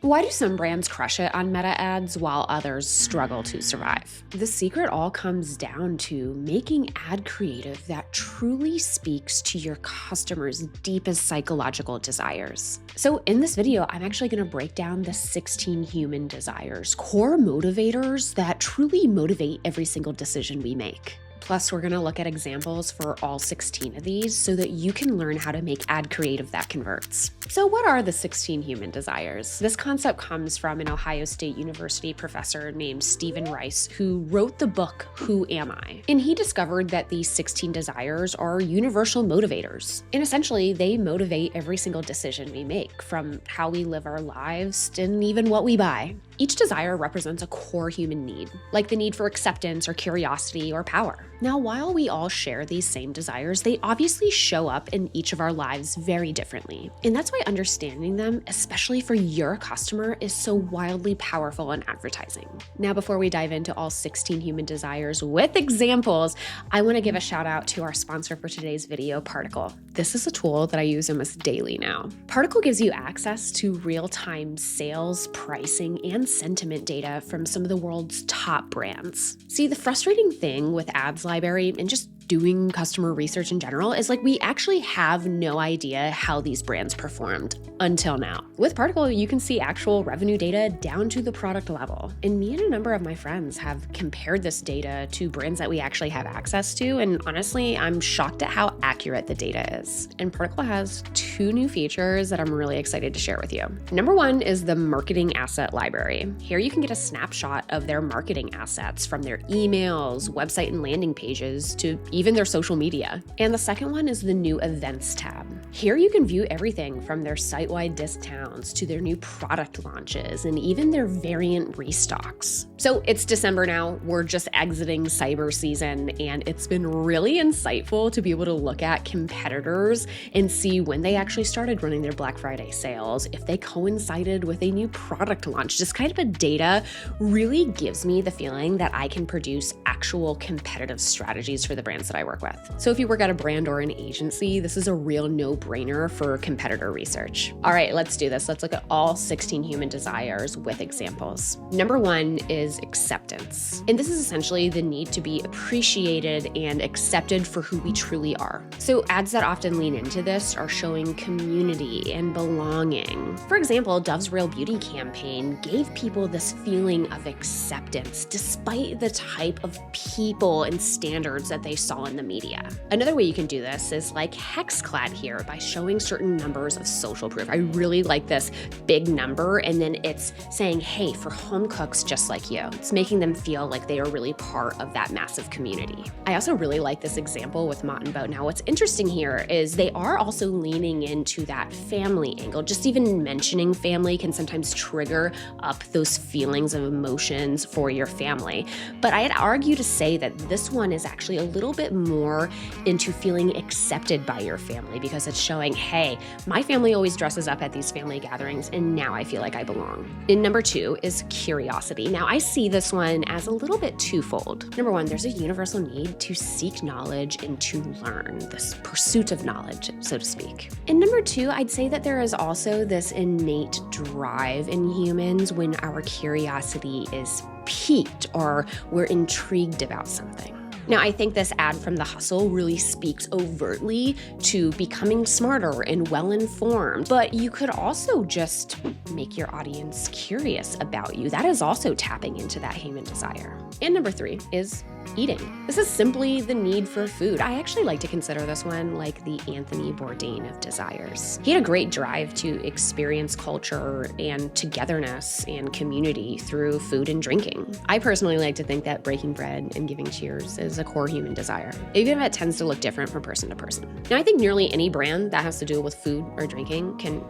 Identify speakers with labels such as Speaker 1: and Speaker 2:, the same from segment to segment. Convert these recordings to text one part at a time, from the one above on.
Speaker 1: Why do some brands crush it on meta ads while others struggle to survive? The secret all comes down to making ad creative that truly speaks to your customers' deepest psychological desires. So in this video, I'm actually going to break down the 16 human desires, core motivators that truly motivate every single decision we make. Plus, we're going to look at examples for all 16 of these so that you can learn how to make ad creative that converts. So what are the 16 human desires? This concept comes from an Ohio State University professor named Reiss, who wrote the book, Who Am I? And he discovered that these 16 desires are universal motivators. And essentially, they motivate every single decision we make, from how we live our lives and even what we buy. Each desire represents a core human need, like the need for acceptance or curiosity or power. Now, while we all share these same desires, they obviously show up in each of our lives very differently. And that's why understanding them, especially for your customer, is so wildly powerful in advertising. Now, before we dive into all 16 human desires with examples, I want to give a shout out to our sponsor for today's video, Particl. This is a tool that I use almost daily now. Particl gives you access to real-time sales, pricing, and sentiment data from some of the world's top brands. See, the frustrating thing with ads library and just doing customer research in general is we actually have no idea how these brands performed until now. With Particl, you can see actual revenue data down to the product level. And me and a number of my friends have compared this data to brands that we actually have access to. And honestly, I'm shocked at how accurate the data is. And Particl has two new features that I'm really excited to share with you. Number one is the marketing asset library. Here you can get a snapshot of their marketing assets from their emails, website and landing pages to even their social media. And the second one is the new events tab. Here you can view everything from their site-wide discounts to their new product launches and even their variant restocks. So it's December now, we're just exiting cyber season, and it's been really insightful to be able to look at competitors and see when they actually started running their Black Friday sales, if they coincided with a new product launch. Just kind of a data really gives me the feeling that I can produce actual competitive strategies for the brands that I work with. So if you work at a brand or an agency, this is a real no-brainer for competitor research. All right, let's do this. Let's look at all 16 human desires with examples. Number one is acceptance. And this is essentially the need to be appreciated and accepted for who we truly are. So ads that often lean into this are showing community and belonging. For example, Dove's Real Beauty campaign gave people this feeling of acceptance despite the type of people and standards that they saw in the media. Another way you can do this is like Hexclad here by showing certain numbers of social proof. I really like this big number, and then it's saying, hey, for home cooks just like you. It's making them feel like they are really part of that massive community. I also really like this example with Mott & Bow. Now, what's interesting here is they are also leaning into that family angle. Just even mentioning family can sometimes trigger up those feelings of emotions for your family. But I'd argue to say that this one is actually a little bit more into feeling accepted by your family, because it's showing, hey, my family always dresses up at these family gatherings, and now I feel like I belong. And number two is curiosity. Now, I see this one as a little bit twofold. Number one, there's a universal need to seek knowledge and to learn, this pursuit of knowledge, so to speak. And number two, I'd say that there is also this innate drive in humans when our curiosity is piqued or we're intrigued about something. Now, I think this ad from The Hustle really speaks overtly to becoming smarter and well-informed, but you could also just make your audience curious about you. That is also tapping into that human desire. And number three is eating. This is simply the need for food. I actually like to consider this one like the Anthony Bourdain of desires. He had a great drive to experience culture and togetherness and community through food and drinking. I personally like to think that breaking bread and giving cheers is a core human desire, even if it tends to look different from person to person. Now, I think nearly any brand that has to do with food or drinking can,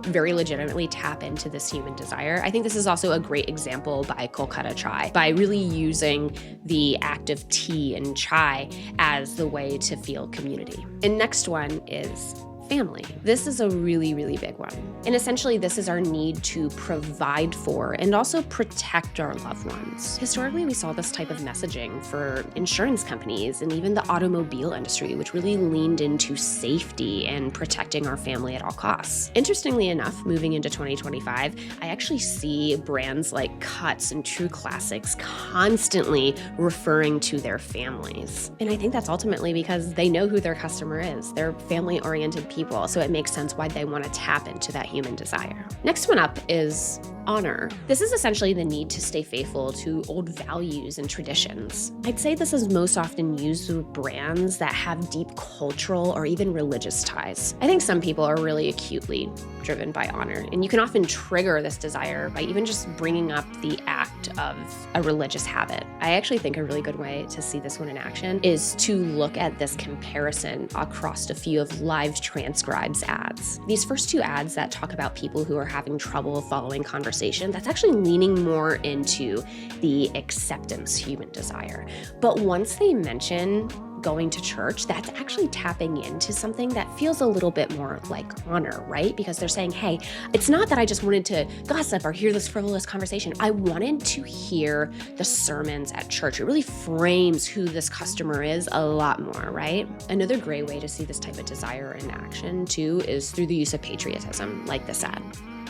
Speaker 1: very legitimately tap into this human desire. I think this is also a great example by Kolkata Chai, by really using the act of tea and chai as the way to feel community. And next one is family. This is a really, really big one. And essentially, this is our need to provide for and also protect our loved ones. Historically, we saw this type of messaging for insurance companies and even the automobile industry, which really leaned into safety and protecting our family at all costs. Interestingly enough, moving into 2025, I actually see brands like Cuts and True Classics constantly referring to their families. And I think that's ultimately because they know who their customer is. They're family-oriented people, so it makes sense why they want to tap into that human desire. Next one up is honor. This is essentially the need to stay faithful to old values and traditions. I'd say this is most often used with brands that have deep cultural or even religious ties. I think some people are really acutely driven by honor, and you can often trigger this desire by even just bringing up the act of a religious habit. I actually think a really good way to see this one in action is to look at this comparison across a few of Live Transcribe's ads. These first two ads that talk about people who are having trouble following conversation, that's actually leaning more into the acceptance human desire. But once they mention going to church, that's actually tapping into something that feels a little bit more like honor, right? Because they're saying, hey, it's not that I just wanted to gossip or hear this frivolous conversation. I wanted to hear the sermons at church. It really frames who this customer is a lot more, right? Another great way to see this type of desire in action too is through the use of patriotism, like this ad.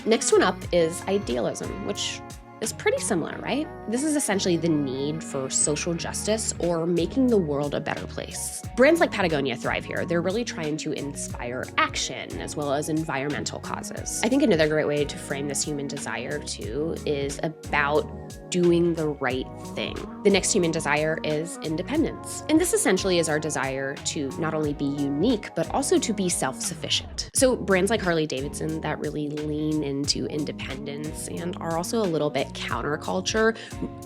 Speaker 1: Next one up is idealism, which is pretty similar, right? This is essentially the need for social justice or making the world a better place. Brands like Patagonia thrive here. They're really trying to inspire action as well as environmental causes. I think another great way to frame this human desire too is about doing the right thing. The next human desire is independence. And this essentially is our desire to not only be unique, but also to be self-sufficient. So brands like Harley-Davidson that really lean into independence and are also a little bit counterculture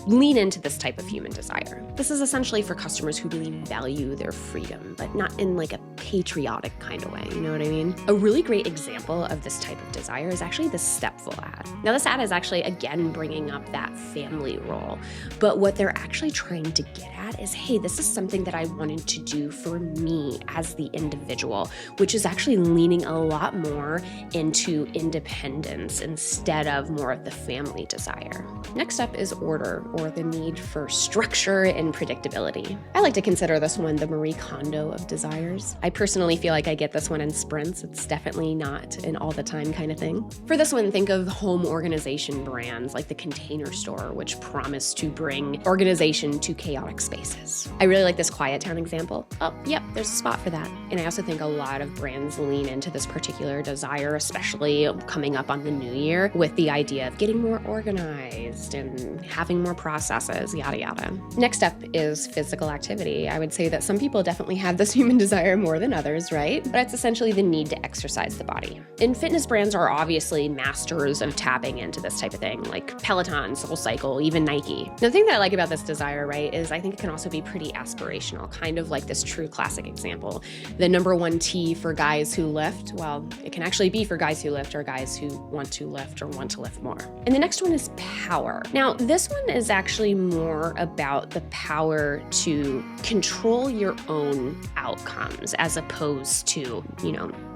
Speaker 1: lean into this type of human desire. This is essentially for customers who really value their freedom, but not in like a patriotic kind of way, you know what I mean? A really great example of this type of desire is actually the Stepful ad. Now this ad is actually, again, bringing up that family role, but what they're actually trying to get at is, hey, this is something that I wanted to do for me as the individual, which is actually leaning a lot more into independence instead of more of the family desire. Next up is order, or the need for structure and predictability. I like to consider this one the Marie Kondo of desires. I personally feel like I get this one in sprints. It's definitely not an all the time kind of thing. For this one, think of home organization brands like the Container Store, which promise to bring organization to chaotic spaces. I really like this Quiet Town example. Oh, yep, there's a spot for that. And I also think a lot of brands lean into this particular desire, especially coming up on the new year, with the idea of getting more organized and having more processes, yada, yada. Next up is physical activity. I would say that some people definitely have this human desire more than others, right? But it's essentially the need to exercise the body. And fitness brands are obviously masters of tapping into this type of thing, like Peloton, SoulCycle, even Nike. The thing that I like about this desire, right, is I think it can also be pretty aspirational, kind of like this True Classic example. The number one T for guys who lift, well, it can actually be for guys who lift or guys who want to lift or want to lift more. And the next one is power. Now, this one is actually more about the power to control your own outcomes as opposed to,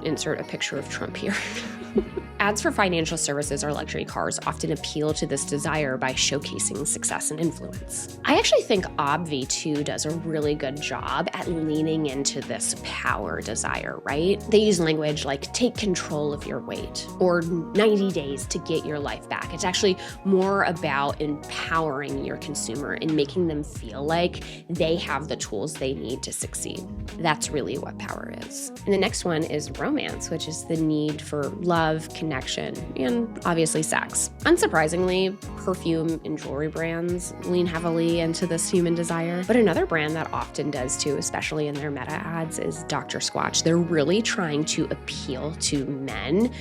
Speaker 1: insert a picture of Trump here. Ads for financial services or luxury cars often appeal to this desire by showcasing success and influence. I actually think Obvi too does a really good job at leaning into this power desire, right? They use language like take control of your weight or 90 days to get your life back. It's actually more about empowering your consumer and making them feel like they have the tools they need to succeed. That's really what power is. And the next one is romance, which is the need for love, connection, and obviously sex. Unsurprisingly, perfume and jewelry brands lean heavily into this human desire, but another brand that often does too, especially in their meta ads, is Dr. Squatch. They're really trying to appeal to men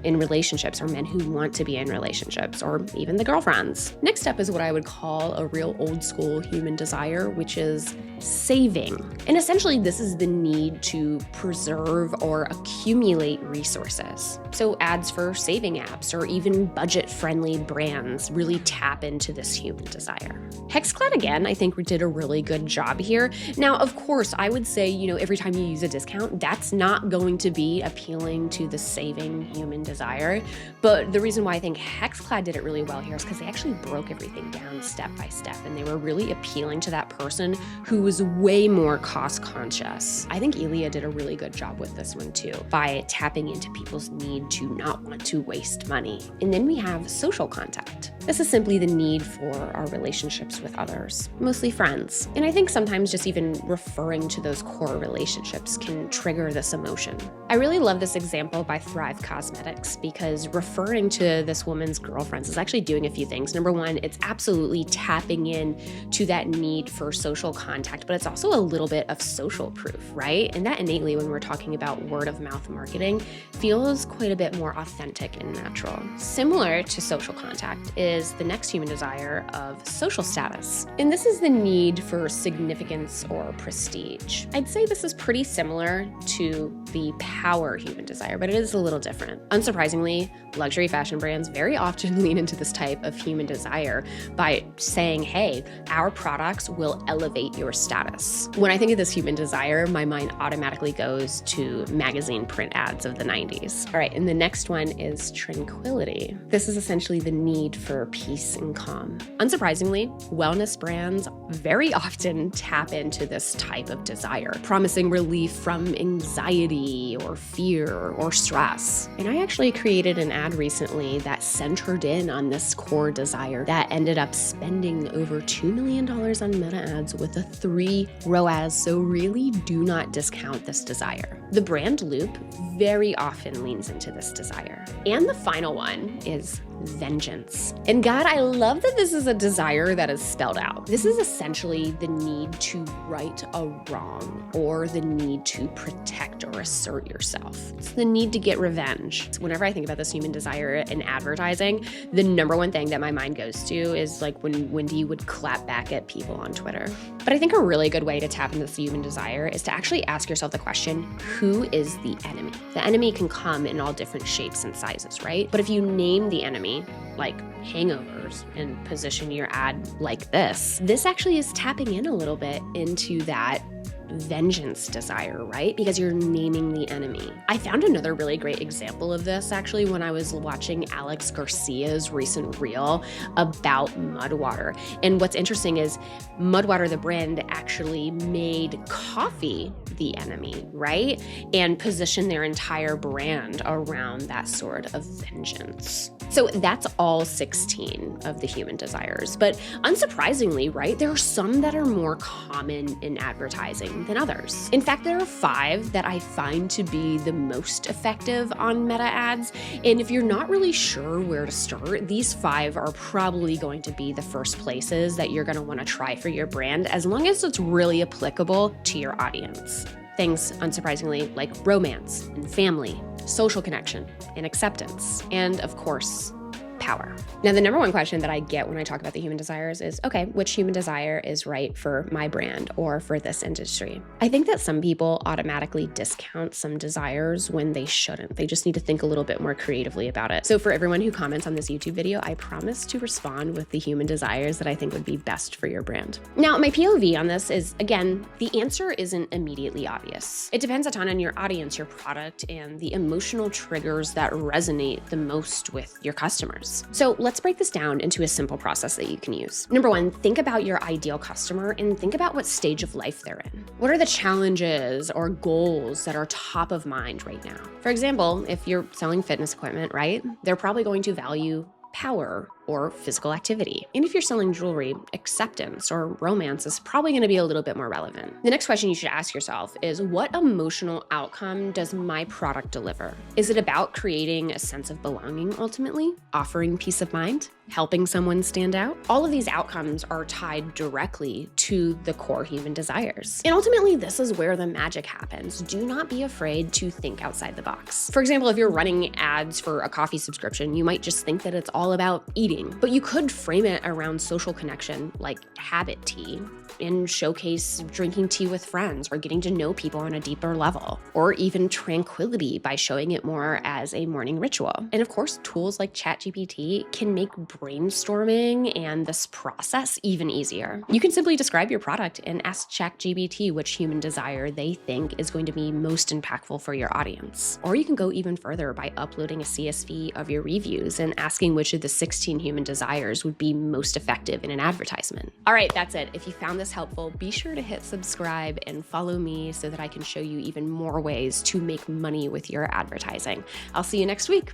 Speaker 1: in relationships, or men who want to be in relationships, or even the girlfriends. Next up is what I would call a real old school human desire, which is saving. And essentially, this is the need to preserve or accumulate resources. So ads for saving apps or even budget-friendly brands really tap into this human desire. Hexclad, again, I think did a really good job here. Now, of course, I would say, every time you use a discount, that's not going to be appealing to the saving human desire. But the reason why I think Hexclad did it really well here is because they actually broke everything down step by step, and they were really appealing to that person who was way more cost conscious. I think Ilia did a really good job with this one too, by tapping into people's need to not want to waste money. And then we have social contact. This is simply the need for our relationships with others, mostly friends. And I think sometimes just even referring to those core relationships can trigger this emotion. I really love this example by Thrive Cosmetics because referring to this woman's girlfriends is actually doing a few things. Number one, it's absolutely tapping in to that need for social contact, but it's also a little bit of social proof, right? And that innately, when we're talking about word of mouth marketing, feels quite a bit more authentic and natural. Similar to social contact is the next human desire of social status. And this is the need for significance or prestige. I'd say this is pretty similar to the power human desire, but it is a little different. Unsurprisingly, luxury fashion brands very often lean into this type of human desire by saying, hey, our products will elevate your status. When I think of this human desire, my mind automatically goes to magazine print ads of the 90s. All right, and the next one is tranquility. This is essentially the need for peace and calm. Unsurprisingly, wellness brands very often tap into this type of desire, promising relief from anxiety or fear or stress. And I actually created an ad recently that centered in on this core desire that ended up spending over $2 million on meta ads with a 3 ROAS, so really do not discount this desire. The brand Loop very often leans into this desire. And the final one is vengeance. And God, I love that this is a desire that is spelled out. This is essentially the need to right a wrong or the need to protect or assert yourself. It's the need to get revenge. Whenever I think about this human desire in advertising, the number one thing that my mind goes to is like when Wendy would clap back at people on Twitter. But I think a really good way to tap into this human desire is to actually ask yourself the question, who is the enemy? The enemy can come in all different shapes and sizes, right? But if you name the enemy, like hangovers, and position your ad like this actually is tapping in a little bit into that vengeance desire, right? Because you're naming the enemy. I found another really great example of this actually when I was watching Alex Garcia's recent reel about Mudwater. And what's interesting is Mudwater, the brand, actually made coffee the enemy, right? And positioned their entire brand around that sort of vengeance. So that's all 16 of the human desires. But unsurprisingly, right, there are some that are more common in advertising than others. In fact, there are 5 that I find to be the most effective on meta ads. And if you're not really sure where to start, these 5 are probably going to be the first places that you're going to want to try for your brand, as long as it's really applicable to your audience. Things, unsurprisingly, like romance and family, social connection and acceptance, and of course, power. Now, the number one question that I get when I talk about the human desires is, okay, which human desire is right for my brand or for this industry? I think that some people automatically discount some desires when they shouldn't. They just need to think a little bit more creatively about it. So for everyone who comments on this YouTube video, I promise to respond with the human desires that I think would be best for your brand. Now, my POV on this is, again, the answer isn't immediately obvious. It depends a ton on your audience, your product, and the emotional triggers that resonate the most with your customers. So let's break this down into a simple process that you can use. Number one, think about your ideal customer and think about what stage of life they're in. What are the challenges or goals that are top of mind right now? For example, if you're selling fitness equipment, right, they're probably going to value power or physical activity. And if you're selling jewelry, acceptance or romance is probably going to be a little bit more relevant. The next question you should ask yourself is, what emotional outcome does my product deliver? Is it about creating a sense of belonging ultimately, offering peace of mind, helping someone stand out? All of these outcomes are tied directly to the core human desires. And ultimately, this is where the magic happens. Do not be afraid to think outside the box. For example, if you're running ads for a coffee subscription, you might just think that it's all about eating, but you could frame it around social connection, like habit tea, and showcase drinking tea with friends or getting to know people on a deeper level, or even tranquility by showing it more as a morning ritual. And of course, tools like ChatGPT can make brainstorming and this process even easier. You can simply describe your product and ask ChatGPT which human desire they think is going to be most impactful for your audience. Or you can go even further by uploading a CSV of your reviews and asking which of the 16 human desires would be most effective in an advertisement. All right, that's it. If you found this helpful, be sure to hit subscribe and follow me so that I can show you even more ways to make money with your advertising. I'll see you next week.